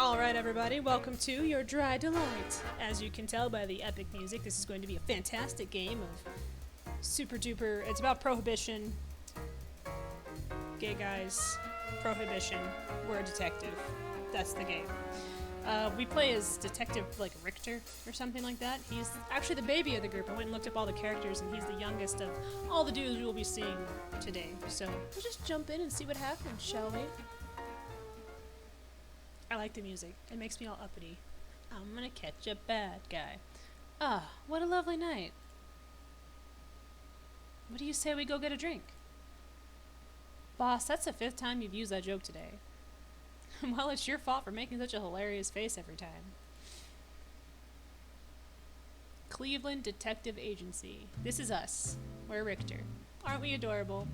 Alright everybody, welcome to your Dry Delight. As you can tell by the epic music, this is going to be a fantastic game of super duper, it's about prohibition, gay guys, prohibition, we're a detective, that's the game. We play as Detective, like, Richter or something like that. He's actually the baby of the group. I went and looked up all the characters and he's the youngest of all the dudes we will be seeing today. So, we'll just jump in and see what happens, shall we? I like the music. It makes me all uppity. I'm gonna catch a bad guy. Ah, what a lovely night. What do you say we go get a drink? Boss, that's the 5th time you've used that joke today. Well, it's your fault for making such a hilarious face every time. Cleveland Detective Agency. This is us. We're Richter. Aren't we adorable?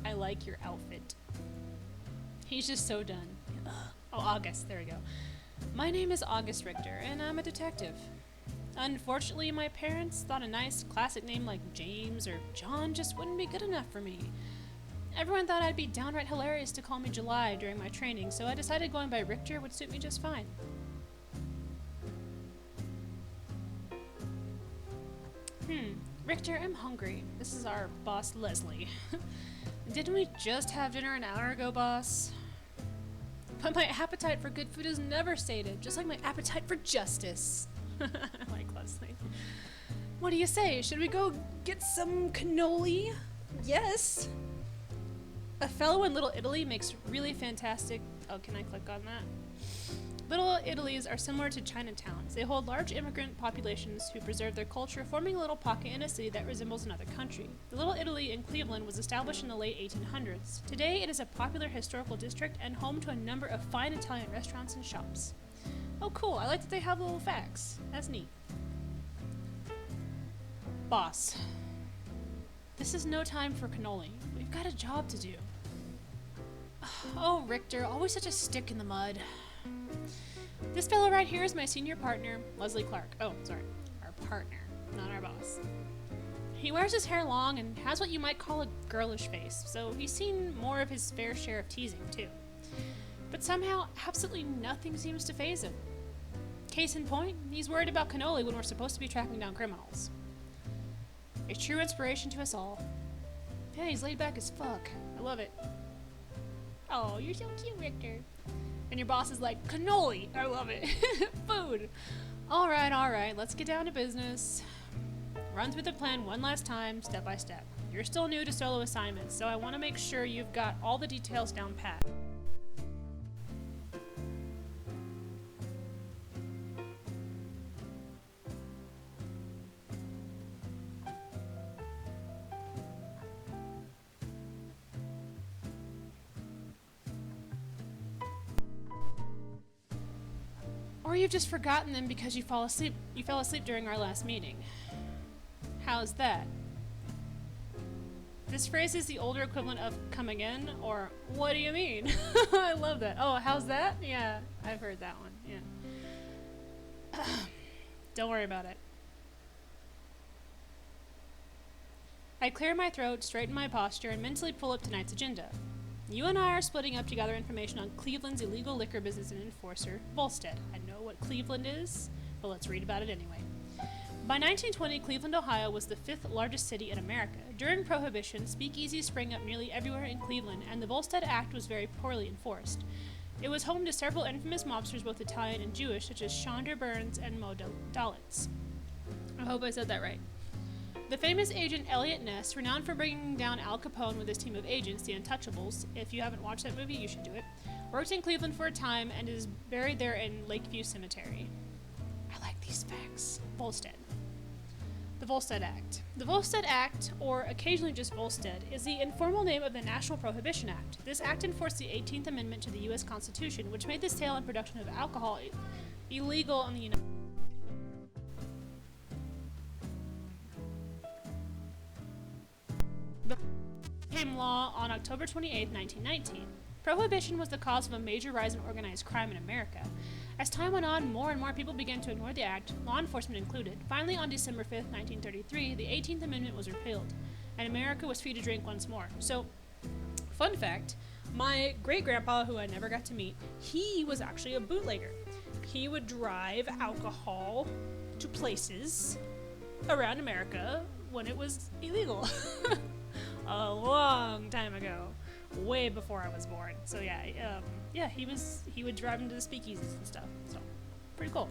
I like your outfit. He's just so done. Ugh. Oh, August. There we go. My name is August Richter, and I'm a detective. Unfortunately, my parents thought a nice classic name like James or John just wouldn't be good enough for me. Everyone thought I'd be downright hilarious to call me July during my training, so I decided going by Richter would suit me just fine. Richter, I'm hungry. This is our boss, Leslie. Didn't we just have dinner an hour ago, boss? But my appetite for good food is never sated, just like my appetite for justice. I like Leslie. What do you say? Should we go get some cannoli? Yes! A fellow in Little Italy makes really fantastic... Oh, can I click on that? Little Italies are similar to Chinatowns. They hold large immigrant populations who preserve their culture, forming a little pocket in a city that resembles another country. The Little Italy in Cleveland was established in the late 1800s. Today, it is a popular historical district and home to a number of fine Italian restaurants and shops. Oh, cool. I like that they have little facts. That's neat. Boss. This is no time for cannoli. We've got a job to do. Oh, Richter, always such a stick in the mud. This fellow right here is my senior partner, Leslie Clark. Oh, sorry. Our partner, not our boss. He wears his hair long and has what you might call a girlish face, so he's seen more of his fair share of teasing, too. But somehow, absolutely nothing seems to faze him. Case in point, he's worried about cannoli when we're supposed to be tracking down criminals. A true inspiration to us all. Yeah, he's laid back as fuck. I love it. Oh, you're so cute, Richter. And your boss is like, cannoli! I love it. Food! Alright, let's get down to business. Run through the plan one last time, step by step. You're still new to solo assignments, so I want to make sure you've got all the details down pat. Or you've just forgotten them because you fell asleep during our last meeting. How's that? This phrase is the older equivalent of come again, or what do you mean? I love that. Oh, how's that? Yeah, I've heard that one. Yeah. Don't worry about it. I clear my throat, straighten my posture, and mentally pull up tonight's agenda. You and I are splitting up to gather information on Cleveland's illegal liquor business and enforcer, Volstead. I know what Cleveland is, but let's read about it anyway. By 1920, Cleveland, Ohio was the 5th largest city in America. During Prohibition, speakeasies sprang up nearly everywhere in Cleveland, and the Volstead Act was very poorly enforced. It was home to several infamous mobsters, both Italian and Jewish, such as Chandra Burns and Mo Dalitz. I hope I said that right. The famous agent Elliot Ness, renowned for bringing down Al Capone with his team of agents, the Untouchables, if you haven't watched that movie, you should do it, worked in Cleveland for a time and is buried there in Lakeview Cemetery. I like these facts. Volstead. The Volstead Act. The Volstead Act, or occasionally just Volstead, is the informal name of the National Prohibition Act. This act enforced the 18th Amendment to the U.S. Constitution, which made the sale and production of alcohol illegal in the United States. Became law on October 28, 1919. Prohibition was the cause of a major rise in organized crime in America. As time went on, more and more people began to ignore the act, law enforcement included. Finally, on December 5, 1933, the 18th Amendment was repealed, and America was free to drink once more. So, fun fact, My great-grandpa, who I never got to meet, he was actually a bootlegger. He would drive alcohol to places around America when it was illegal. A long time ago. Way before I was born. So yeah, he would drive into the speakeasies and stuff. So, pretty cool.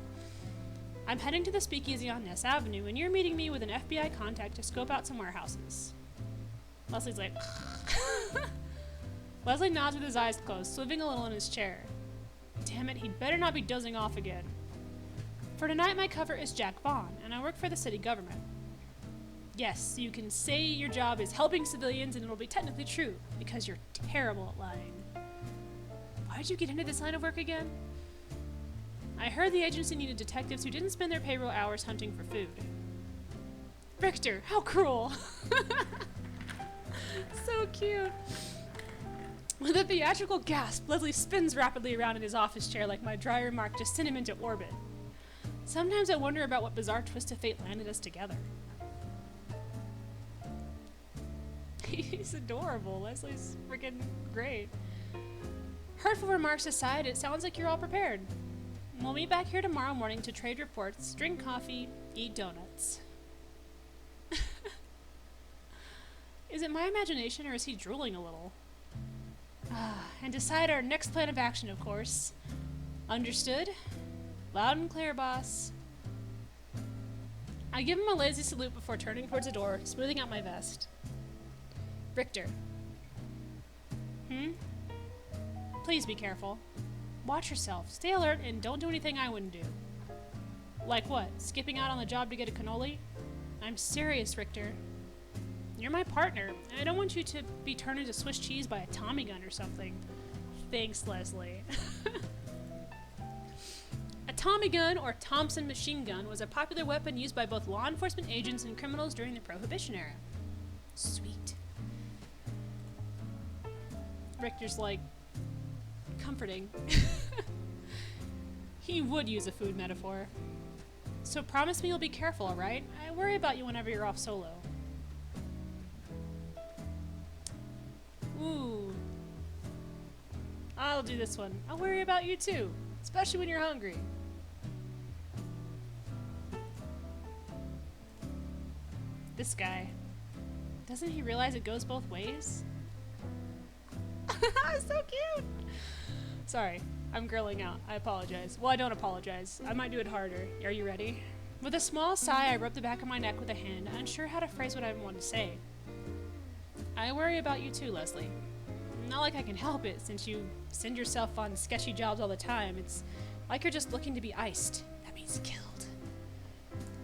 I'm heading to the speakeasy on Ness Avenue, and you're meeting me with an FBI contact to scope out some warehouses. Leslie's like, Leslie nods with his eyes closed, swiveling a little in his chair. Damn it, he'd better not be dozing off again. For tonight, my cover is Jack Vaughn, and I work for the city government. Yes, you can say your job is helping civilians, and it'll be technically true, because you're terrible at lying. Why'd you get into this line of work again? I heard the agency needed detectives who didn't spend their payroll hours hunting for food. Richter, how cruel! So cute. With a theatrical gasp, Leslie spins rapidly around in his office chair like my dry remark just sent him into orbit. Sometimes I wonder about what bizarre twist of fate landed us together. He's adorable. Leslie's freaking great. Hurtful remarks aside, it sounds like you're all prepared. We'll meet back here tomorrow morning to trade reports, drink coffee, eat donuts. Is it my imagination or is he drooling a little? And decide our next plan of action, of course. Understood? Loud and clear, boss. I give him a lazy salute before turning towards the door, smoothing out my vest. Richter. Please be careful. Watch yourself, stay alert, and don't do anything I wouldn't do. Like what? Skipping out on the job to get a cannoli? I'm serious, Richter. You're my partner. I don't want you to be turned into Swiss cheese by a Tommy gun or something. Thanks, Leslie. A Tommy gun, or Thompson machine gun, was a popular weapon used by both law enforcement agents and criminals during the Prohibition era. Sweet. Richter's like, comforting. He would use a food metaphor. So promise me you'll be careful, alright? I worry about you whenever you're off solo. Ooh. I'll do this one. I'll worry about you too, especially when you're hungry. This guy. Doesn't he realize it goes both ways? So cute! Sorry, I'm girling out. I apologize. Well, I don't apologize. I might do it harder. Are you ready? With a small sigh, I rubbed the back of my neck with a hand, unsure how to phrase what I want to say. I worry about you too, Leslie. Not like I can help it, since you send yourself on sketchy jobs all the time. It's like you're just looking to be iced. That means killed.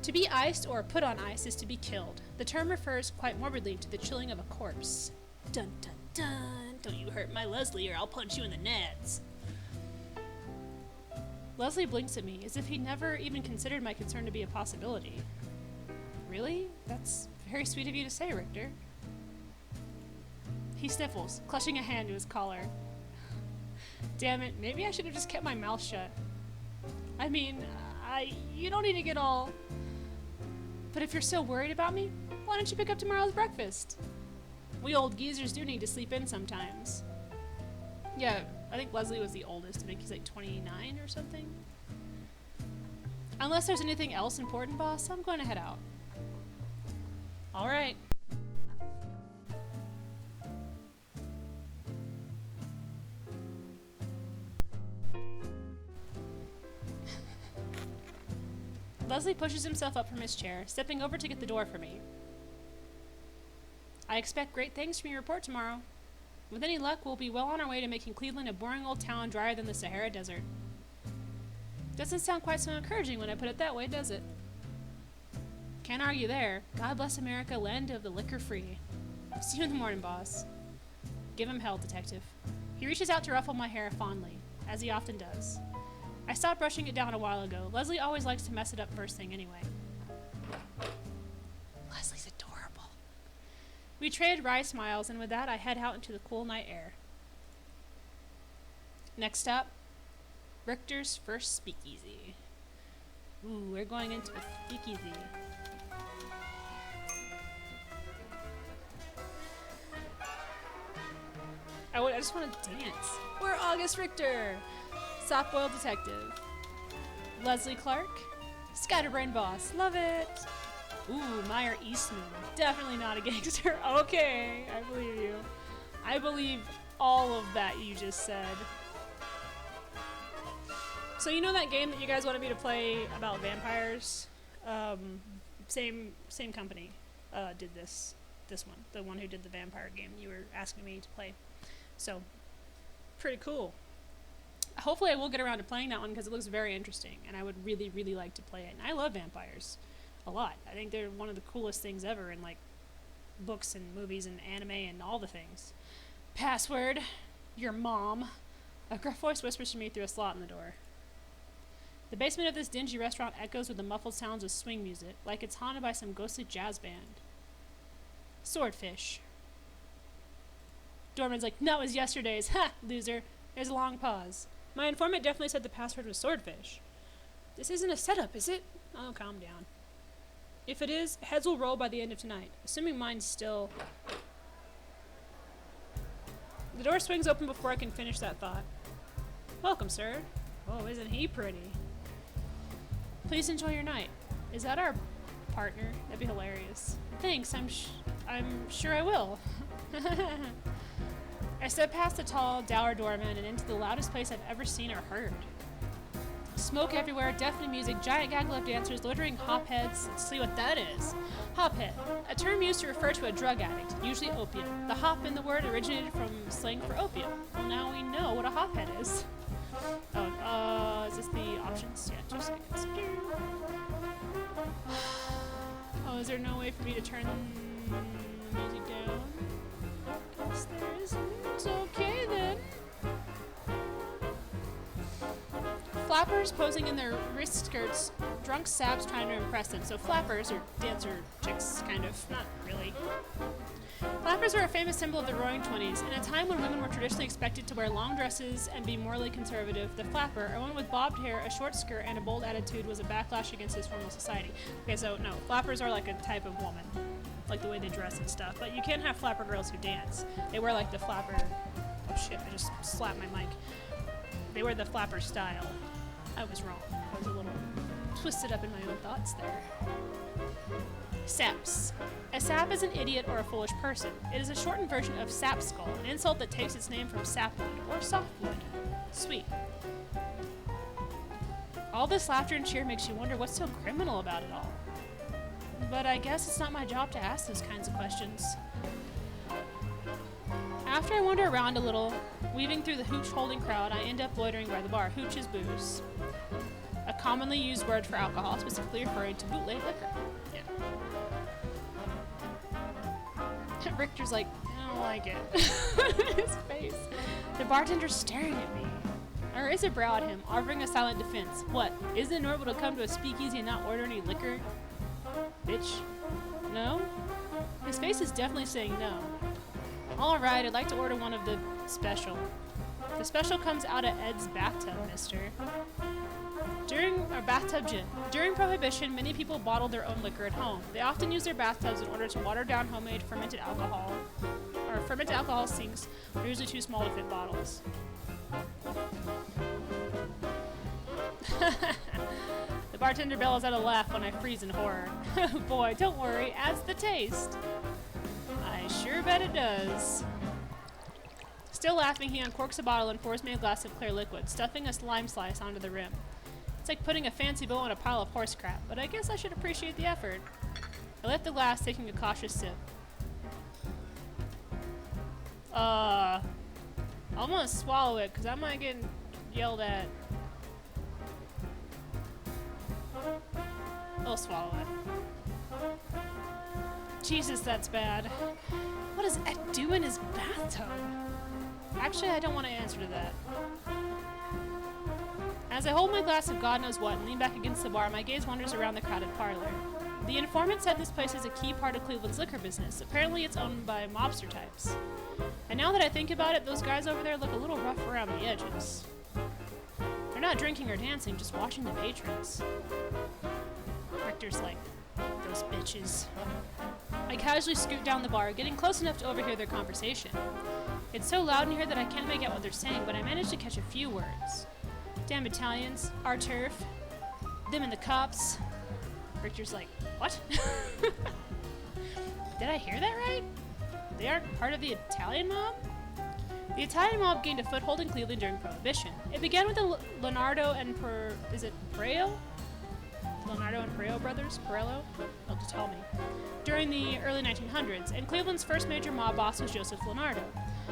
To be iced or put on ice is to be killed. The term refers quite morbidly to the chilling of a corpse. Dun dun dun! Don't you hurt my Leslie or I'll punch you in the nads. Leslie blinks at me as if he'd never even considered my concern to be a possibility. Really? That's very sweet of you to say, Richter. He sniffles, clutching a hand to his collar. Damn it, maybe I should have just kept my mouth shut. I mean, you don't need to get all... But if you're so worried about me, why don't you pick up tomorrow's breakfast? We old geezers do need to sleep in sometimes. Yeah, I think Leslie was the oldest. I think he's like 29 or something. Unless there's anything else important, boss, I'm going to head out. All right. Leslie pushes himself up from his chair, stepping over to get the door for me. I expect great things from your report tomorrow. With any luck, we'll be well on our way to making Cleveland a boring old town drier than the Sahara Desert. Doesn't sound quite so encouraging when I put it that way, does it? Can't argue there. God bless America, land of the liquor-free. See you in the morning, boss. Give him hell, detective. He reaches out to ruffle my hair fondly, as he often does. I stopped brushing it down a while ago. Leslie always likes to mess it up first thing anyway. Leslie's adorable. We trade wry smiles, and with that I head out into the cool night air. Next stop, Richter's first speakeasy. Ooh, we're going into a speakeasy. I just want to dance. We're August Richter, soft-boiled detective. Leslie Clark, scatterbrain boss. Love it. Ooh, Meyer Eastman. Definitely not a gangster. Okay, I believe you. I believe all of that you just said. So you know that game that you guys wanted me to play about vampires? Same company did this one. The one who did the vampire game you were asking me to play. So, pretty cool. Hopefully I will get around to playing that one because it looks very interesting and I would really, really like to play it. And I love vampires a lot. I think they're one of the coolest things ever in like books and movies and anime and all the things. Password, your mom. A gruff voice whispers to me through a slot in the door. The basement of this dingy restaurant echoes with the muffled sounds of swing music, like it's haunted by some ghostly jazz band. Swordfish. Doorman's like, that was yesterday's. Ha, loser. There's a long pause. My informant definitely said the password was swordfish. This isn't a setup, is it? Oh, calm down. If it is, heads will roll by the end of tonight, assuming mine's still... The door swings open before I can finish that thought. Welcome, sir. Oh, isn't he pretty? Please enjoy your night. Is that our partner? That'd be hilarious. Thanks, I'm sure I will. I step past the tall, dour doorman and into the loudest place I've ever seen or heard. Smoke everywhere, deafening music, giant gaggle of dancers, loitering hopheads. Let's see what that is. Hophead, a term used to refer to a drug addict, usually opium. The hop in the word originated from slang for opium. Well, now we know what a hophead is. Oh, is this the options? Yeah, 2 seconds. Oh, is there no way for me to turn the music down? Guess there isn't. Okay then. Flappers posing in their wrist skirts, drunk saps trying to impress them. So flappers are dancer chicks, kind of. Not really. Flappers were a famous symbol of the Roaring Twenties. In a time when women were traditionally expected to wear long dresses and be morally conservative, the flapper, a woman with bobbed hair, a short skirt, and a bold attitude, was a backlash against this formal society. Okay, so no, flappers are like a type of woman, like the way they dress and stuff. But you can't have flapper girls who dance. They wear like the flapper. Oh shit! I just slapped my mic. They wear the flapper style. I was wrong. I was a little twisted up in my own thoughts there. Saps. A sap is an idiot or a foolish person. It is a shortened version of sapskull, an insult that takes its name from sapwood or softwood. Sweet. All this laughter and cheer makes you wonder what's so criminal about it all. But I guess it's not my job to ask those kinds of questions. After I wander around a little, weaving through the hooch-holding crowd, I end up loitering by the bar. Hooch is booze. A commonly used word for alcohol, specifically referring to bootleg liquor. Yeah. Richter's like, I don't like it. His face. The bartender's staring at me. I raise a brow at him, offering a silent defense. What? Isn't it normal to come to a speakeasy and not order any liquor? Bitch. No? His face is definitely saying no. Alright, I'd like to order one of the special. The special comes out of Ed's bathtub, mister. Bathtub gin. During Prohibition, many people bottled their own liquor at home. They often used their bathtubs in order to water down homemade fermented alcohol. Or fermented alcohol sinks are usually too small to fit bottles. The bartender bellows out a laugh when I freeze in horror. Boy, don't worry, adds the taste. I sure bet it does. Still laughing, he uncorks a bottle and pours me a glass of clear liquid, stuffing a lime slice onto the rim. It's like putting a fancy bow on a pile of horse crap, but I guess I should appreciate the effort. I lift the glass, taking a cautious sip. I'm gonna swallow it, because I might get yelled at. I'll swallow it. Jesus, that's bad. What does Ed do in his bathtub? Actually, I don't want to answer to that. As I hold my glass of God knows what and lean back against the bar, my gaze wanders around the crowded parlor. The informant said this place is a key part of Cleveland's liquor business. Apparently it's owned by mobster types. And now that I think about it, those guys over there look a little rough around the edges. They're not drinking or dancing, just watching the patrons. Richter's like, those bitches. I casually scoot down the bar, getting close enough to overhear their conversation. It's so loud in here that I can't make out what they're saying, but I managed to catch a few words. Damn Italians, our turf, them and the cops. Richard's like, what? Did I hear that right? They aren't part of the Italian mob? The Italian mob gained a foothold in Cleveland during Prohibition. It began with the Leonardo and Parello? Leonardo and Parello brothers? Parello? They'll just tell me. During the early 1900s, and Cleveland's first major mob boss was Joseph Leonardo.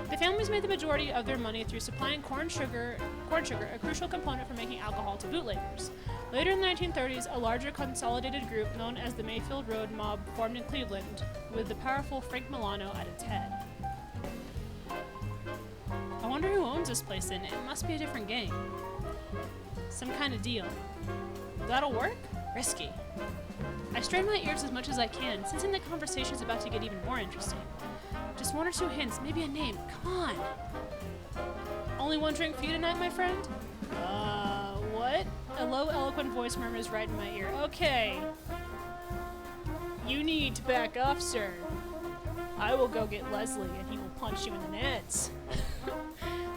The families made the majority of their money through supplying corn sugar, a crucial component for making alcohol to bootleggers. Later in the 1930s, a larger consolidated group known as the Mayfield Road Mob formed in Cleveland, with the powerful Frank Milano at its head. I wonder who owns this place then. It must be a different gang. Some kind of deal. That'll work? Risky. I strain my ears as much as I can, sensing the conversation's about to get even more interesting. Just one or two hints, maybe a name. Come on! Only one drink for you tonight, my friend? What? A low, eloquent voice murmurs right in my ear. Okay. You need to back off, sir. I will go get Leslie, and he will punch you in the nuts.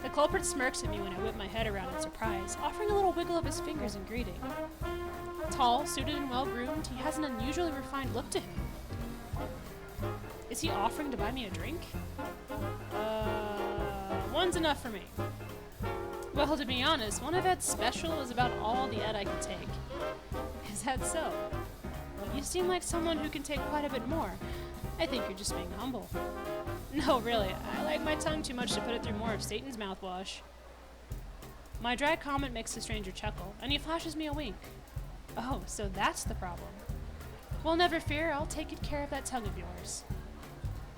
The culprit smirks at me when I whip my head around in surprise, offering a little wiggle of his fingers in greeting. Tall, suited, and well-groomed, he has an unusually refined look to him. Is he offering to buy me a drink? One's enough for me. Well, to be honest, one I've had special is about all the Ed I can take. Is that so? You seem like someone who can take quite a bit more. I think you're just being humble. No, really, I like my tongue too much to put it through more of Satan's mouthwash. My dry comment makes the stranger chuckle, and he flashes me a wink. Oh, so that's the problem. Well, never fear, I'll take good care of that tongue of yours.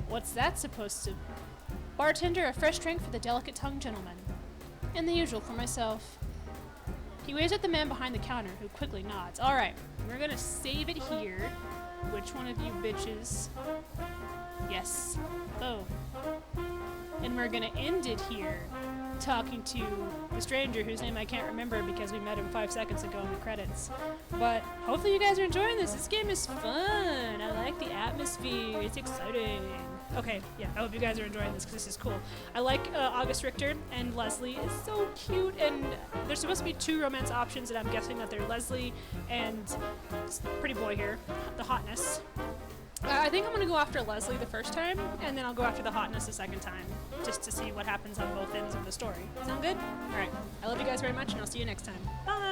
What's that supposed to... Bartender, a fresh drink for the delicate-tongued gentleman. And the usual for myself. He waves at the man behind the counter, who quickly nods. Alright, we're gonna save it here. Which one of you bitches? Yes. Oh. And we're gonna end it here, talking to the stranger whose name I can't remember because we met him 5 seconds ago in the credits. But hopefully you guys are enjoying this. This game is fun. I like the atmosphere. It's exciting. Okay, yeah, I hope you guys are enjoying this because this is cool. I like August Richter and Leslie. It's so cute, and there's supposed to be 2 romance options, and I'm guessing that they're Leslie and pretty boy here, the hotness. I think I'm going to go after Leslie the first time, and then I'll go after the hotness the second time, just to see what happens on both ends of the story. Sound good? Alright, I love you guys very much, and I'll see you next time. Bye!